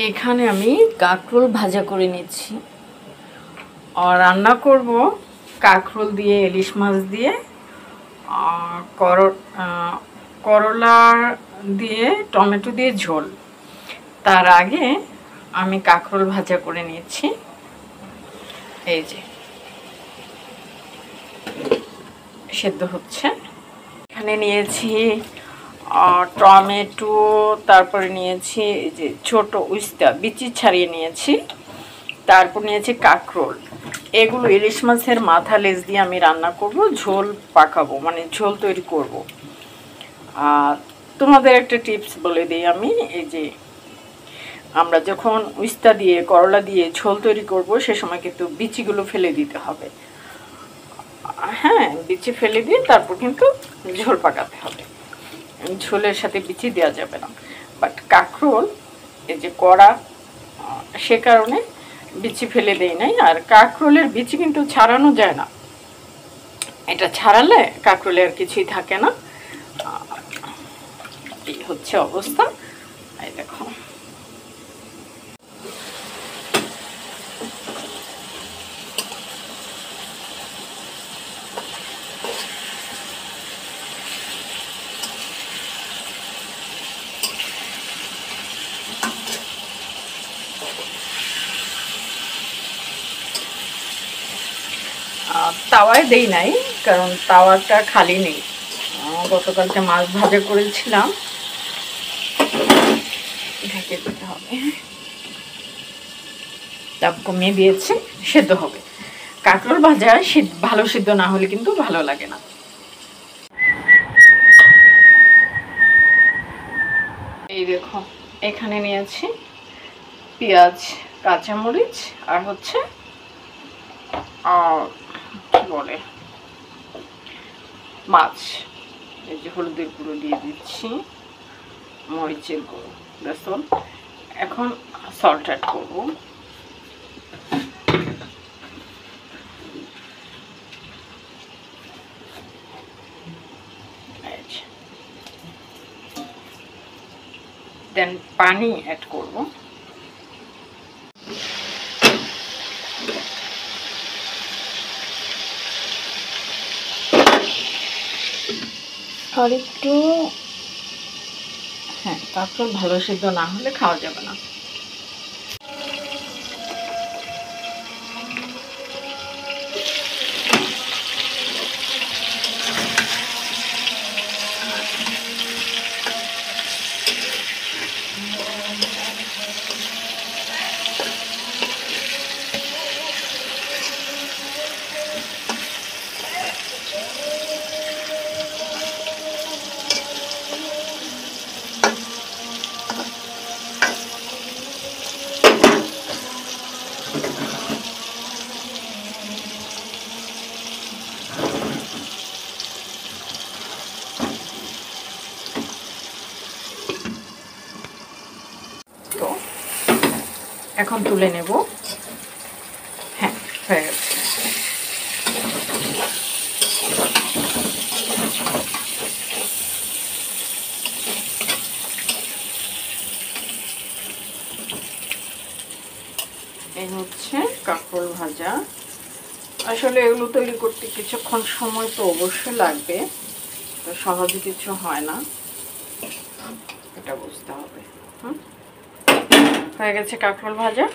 এখানে আমি কাঁকরোল ভাজা করে নিচ্ছি আর রান্না করব কাঁকরোল দিয়ে ইলিশ মাছ দিয়ে করলা দিয়ে টমেটো দিয়ে ঝোল। তার আগে আমি কাঁকরোল ভাজা করে নিচ্ছি। এই যে সেদ্ধ হচ্ছে। এখানে নিয়েছি টমেটো, তারপরে নিয়েছি এই যে ছোট উস্তা বিচি ছাড়িয়ে নিয়েছি, তারপর নিয়েছি কাঁকরোল। এগুলো ইলিশ মাছের মাথা লেজ দিয়ে আমি রান্না করব, ঝোল পাকাবো, মানে ঝোল তৈরি করব। আর তোমাদের একটা টিপস বলে দিই আমি, এই যে আমরা যখন উস্তা দিয়ে করলা দিয়ে ঝোল তৈরি করব সে সময় কিন্তু বিচিগুলো ফেলে দিতে হবে। হ্যাঁ, বিচি ফেলে দিয়ে তারপর কিন্তু ঝোল পাকাতে হবে, ঝোলের সাথে বিচি দেওয়া যাবে না। বাট কাঁকরোল এই যে কড়া, সে কারণে বিচি ফেলে দেই নাই। আর কাঁকরোলের বিচি কিন্তু ছাড়ানো যায় না, এটা ছাড়ালে কাঁকরোলে আর কিছুই থাকে না। এই হচ্ছে অবস্থা। এই দেখো তাওয়ায় দেই নাই, কারণ তাওয়াটা খালি নেই। গতকালকে মাছ ভাজা করেছিলাম, ঢেকে দিতে হবে। তাপ কমিয়ে দিয়েছে, সেদ্ধ হবে। কাঁকরোল ভাজা ভালো সিদ্ধ না হলে কিন্তু ভালো লাগে না। এই দেখো এখানে নিয়েছি পেঁয়াজ, কাঁচামরিচ আর হচ্ছে কি বলে মাছ। এই যে হলুদের গুঁড়ো দিয়ে দিচ্ছি, মরিচের গুঁড়ো, বেসন। এখন সল্ট অ্যাড করব। দেন পানি অ্যাড করব। আর একটু, হ্যাঁ, তারপর ভালো সিদ্ধ না হলে খাওয়া যাবে না। তো এখন তুলে নেব। হ্যাঁ, হয়ে গেছে। এই হচ্ছে কাঁকরোল ভাজা। আসলে এগুলো তৈরি করতে কিছুক্ষণ সময় তো অবশ্যই লাগবে, তো সহজে কিছু হয় না, এটা বুঝতে হবে। হয়ে গেছে কাঁকরোল ভাজা।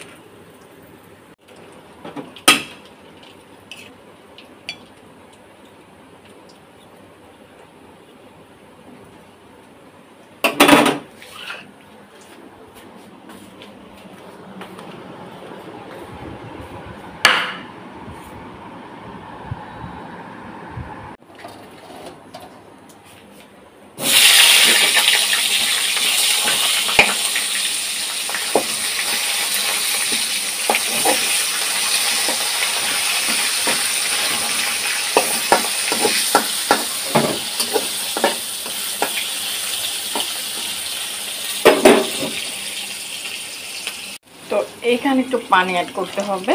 তো এইখানে একটু পানি অ্যাড করতে হবে।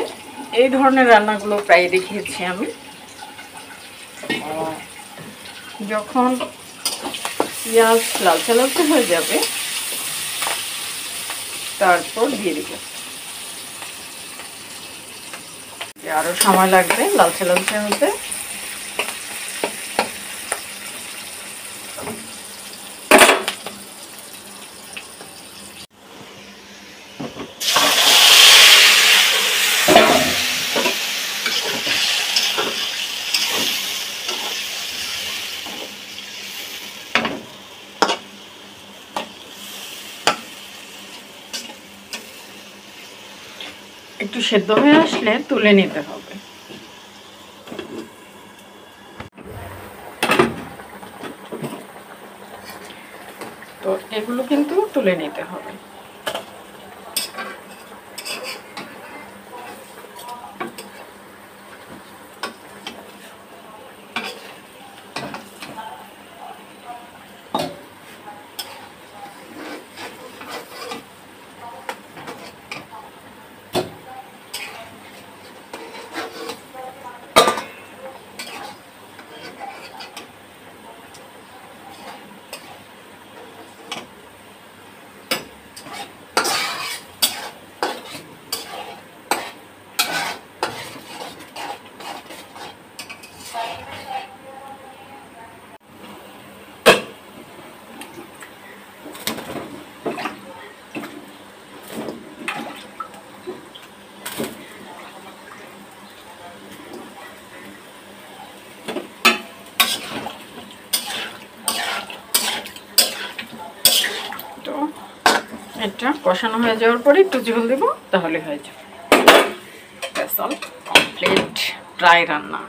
এই ধরনের রান্নাগুলো প্রায় দেখিয়েছি আমি। যখন পেঁয়াজ লালচে লালচে হয়ে যাবে তারপর দিয়ে দিব। আরো সময় লাগবে লালচে লালচে হতে। একটু সেদ্ধ হয়ে আসলে তুলে নিতে হবে। তো এগুলো কিন্তু তুলে নিতে হবে। এটা কষানো হয়ে যাওয়ার পরে একটু ঝোল দেবো, তাহলে হয়ে যাবে। দ্যাটস অল, কমপ্লিট ড্রাই রান্না।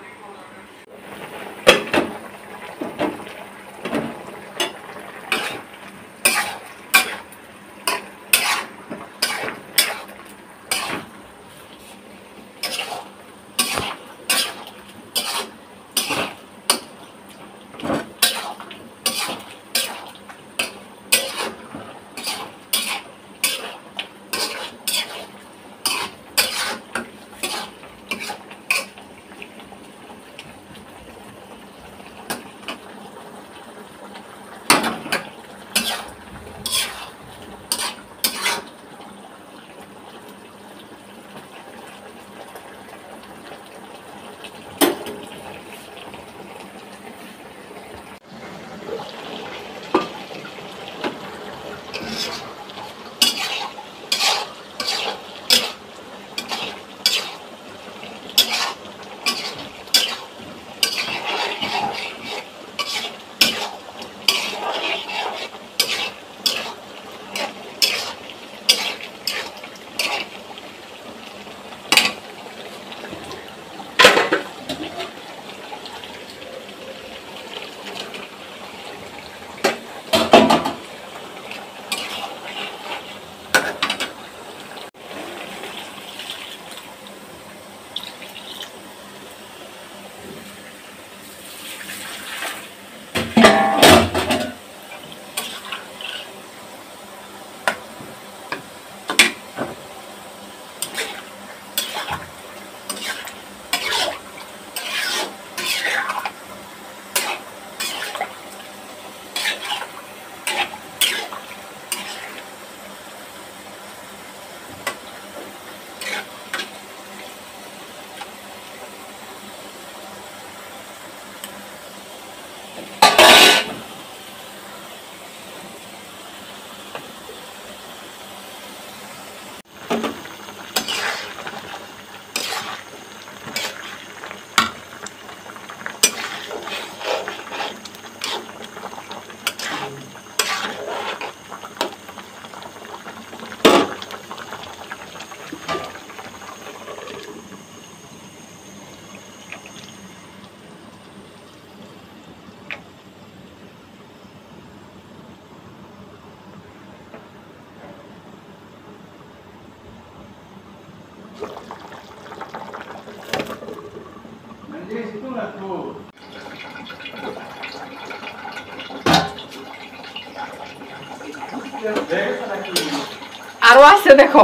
আরো আছে দেখো,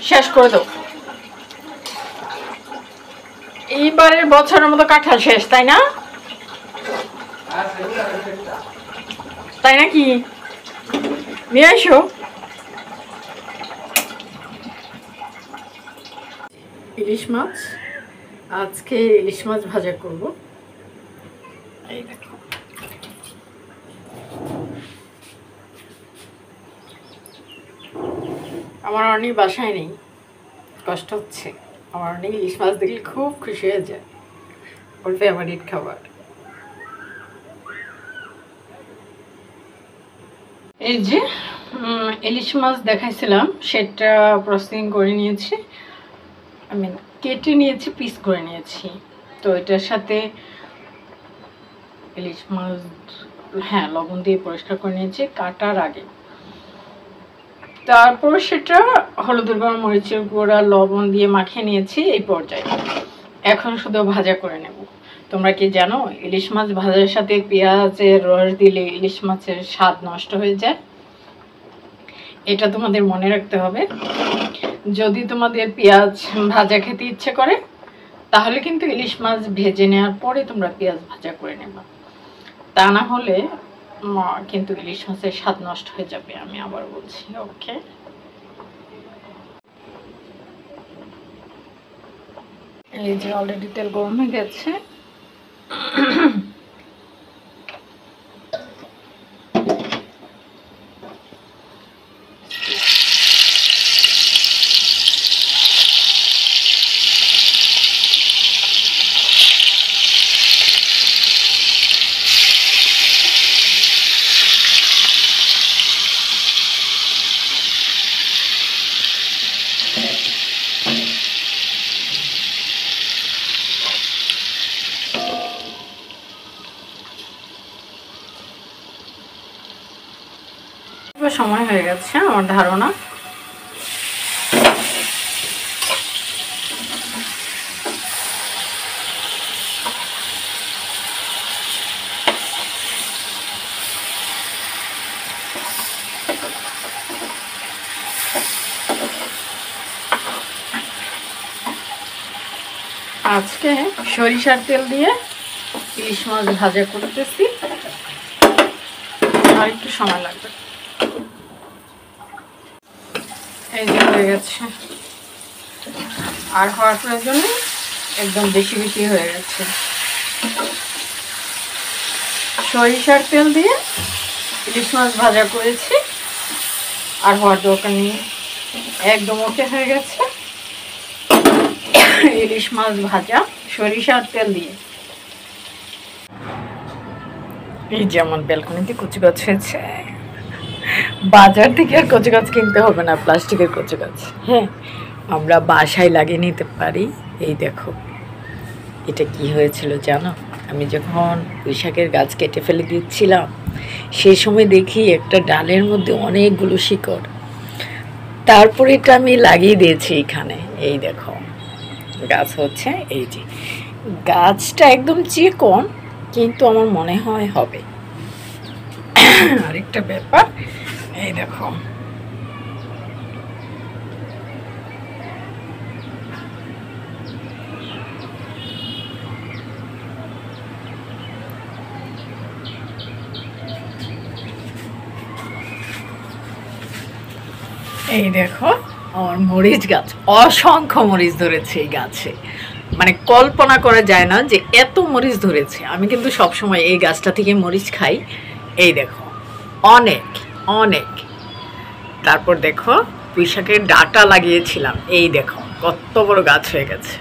শেষ করে দাও। এইবারের বছরের মতো কাঁঠাল শেষ, তাই না? তাই নাকি? নিয়ে আসো। ইলিশ মাছ, আজকে ইলিশ মাছ ভাজা করব। এই দেখো, আমার অনেক বাসায় নেই, কষ্ট হচ্ছে। আমার অনেক ইলিশ মাছ দেখলে খুব খুশি হয়ে যায়, ওর ফেভারিট খাবার। এই যে ইলিশ মাছ দেখাইছিলাম, সেটা প্রসেসিং করে নিয়েছি, আমি কেটে নিয়েছি, পিস করে নিয়েছি। তো এটার সাথে ইলিশ মাছ, হ্যাঁ, লবণ দিয়ে পরিষ্কার করে নিয়েছি কাটার আগে। তারপর সেটা হলুদের গুঁড়া, মরিচের গুঁড়া, লবণ দিয়ে মাখিয়ে নিয়েছি এই পর্যায়ে। এখন শুধু ভাজা করে নেব। তোমরা কি জানো ইলিশ মাছ ভাজার সাথে পেঁয়াজের রস দিলে ইলিশ মাছের স্বাদ নষ্ট হয়ে যায়? এটা তোমাদের মনে রাখতে হবে। যদি তোমাদের পেঁয়াজ ভাজা খেতে ইচ্ছে করে, তাহলে কিন্তু ইলিশ মাছ ভেজে নেওয়ার পরে তোমরা পেঁয়াজ ভাজা করে নেবা। তা না হলে কিন্তু ইলিশ মাছের স্বাদ নষ্ট হয়ে যাবে, আমি আবার বলছি। ওকে, এই যে অলরেডি তেল গরম হয়ে গেছে। সময় হয়ে গেছে আমার ধারণা। আজকে সরিষার তেল দিয়ে ইলিশ মাছ ভাজা করতেছি, আর একটু সময় লাগবে। এই যে হয়ে গেছে, আর হওয়ার প্রয়োজন নেই, একদম বেশি বেশি হয়ে গেছে। সরিষার তেল দিয়ে ইলিশ মাছ ভাজা করেছি, আর হওয়ার দরকার নেই, একদম ওকে হয়ে গেছে। ইলিশ মাছ ভাজা সরিষার তেল দিয়ে। এই যে আমার ব্যালকনিতে কচু গাছ হয়েছে, বাজার থেকে আর কচু গাছ কিনতে হবে না, প্লাস্টিকের কচু গাছ। হ্যাঁ, আমরা বাসায় লাগিয়ে নিতে পারি। এই দেখো, এটা কি হয়েছিল জানো? আমি যখন পুঁইশাকের গাছ কেটে ফেলে দিচ্ছিলাম, সেই সময় দেখি একটা ডালের মধ্যে অনেকগুলো শিকড়। তারপরে এটা আমি লাগিয়ে দিয়েছি এখানে। এই দেখো গাছ হচ্ছে। এই যে গাছটা একদম চিকন, কিন্তু আমার মনে হয় হবে। আরেকটা ব্যাপার, এই দেখো, এই দেখো আমার মরিচ গাছ, অসংখ্য মরিচ ধরেছে এই গাছে। মানে কল্পনা করা যায় না যে এত মরিচ ধরেছে। আমি কিন্তু সবসময় এই গাছটা থেকে মরিচ খাই। এই দেখো অনেক অনেক। তারপর দেখো পুঁইশাকের ডাঁটা লাগিয়েছিলাম, এই দেখো কত বড় গাছ হয়ে গেছে।